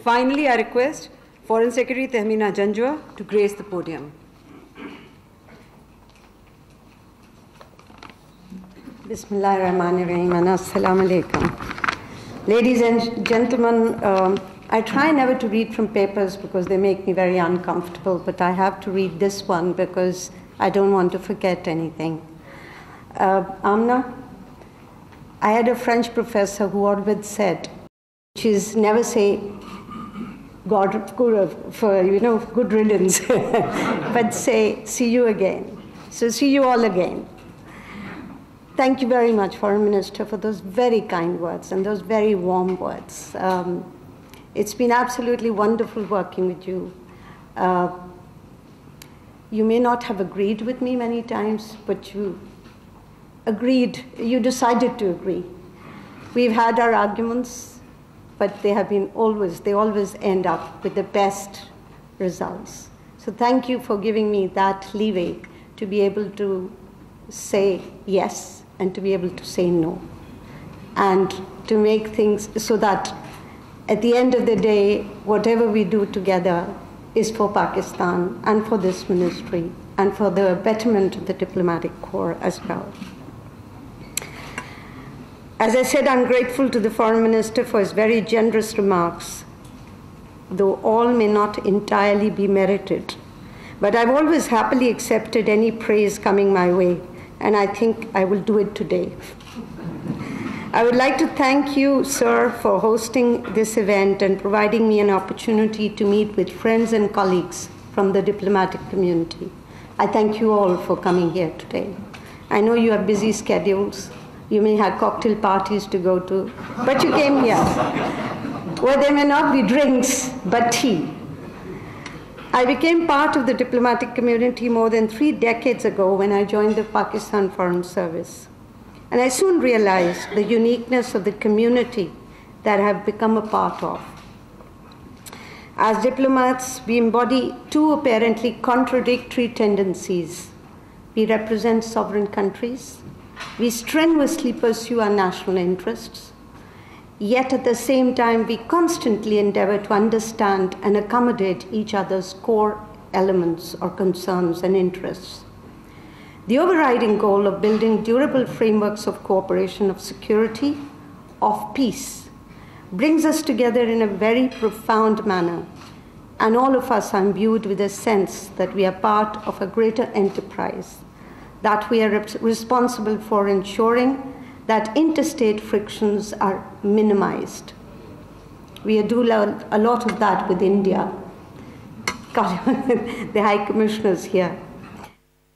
Finally, I request Foreign Secretary Tehmina Janjua to grace the podium. Bismillahirrahmanirrahim and Assalamu alaikum. Ladies and gentlemen, I try never to read from papers because they make me very uncomfortable, but I have to read this one because I don't want to forget anything. Amna, I had a French professor who always said, which is never say God for good riddance, but say see you again. So see you all again. Thank you very much, Foreign Minister, for those very kind words and those very warm words. It's been absolutely wonderful working with you. You may not have agreed with me many times, but you decided to agree. We've had our arguments, but they always end up with the best results. So thank you for giving me that leeway to be able to say yes and to be able to say no, and to make things so that at the end of the day, whatever we do together is for Pakistan and for this ministry and for the betterment of the diplomatic corps as well. As I said, I'm grateful to the Foreign Minister for his very generous remarks, though all may not entirely be merited. But I've always happily accepted any praise coming my way, and I think I will do it today. I would like to thank you, sir, for hosting this event and providing me an opportunity to meet with friends and colleagues from the diplomatic community. I thank you all for coming here today. I know you have busy schedules. You may have cocktail parties to go to, but you came here, where there may not be drinks, but tea. I became part of the diplomatic community more than 3 decades ago when I joined the Pakistan Foreign Service. And I soon realized the uniqueness of the community that I have become a part of. As diplomats, we embody two apparently contradictory tendencies. We represent sovereign countries. We strenuously pursue our national interests. Yet at the same time, we constantly endeavor to understand and accommodate each other's core elements or concerns and interests. The overriding goal of building durable frameworks of cooperation, of security, of peace, brings us together in a very profound manner, and all of us are imbued with a sense that we are part of a greater enterprise, that we are responsible for ensuring that interstate frictions are minimized. We do a lot of that with India. God, the High Commissioner is here.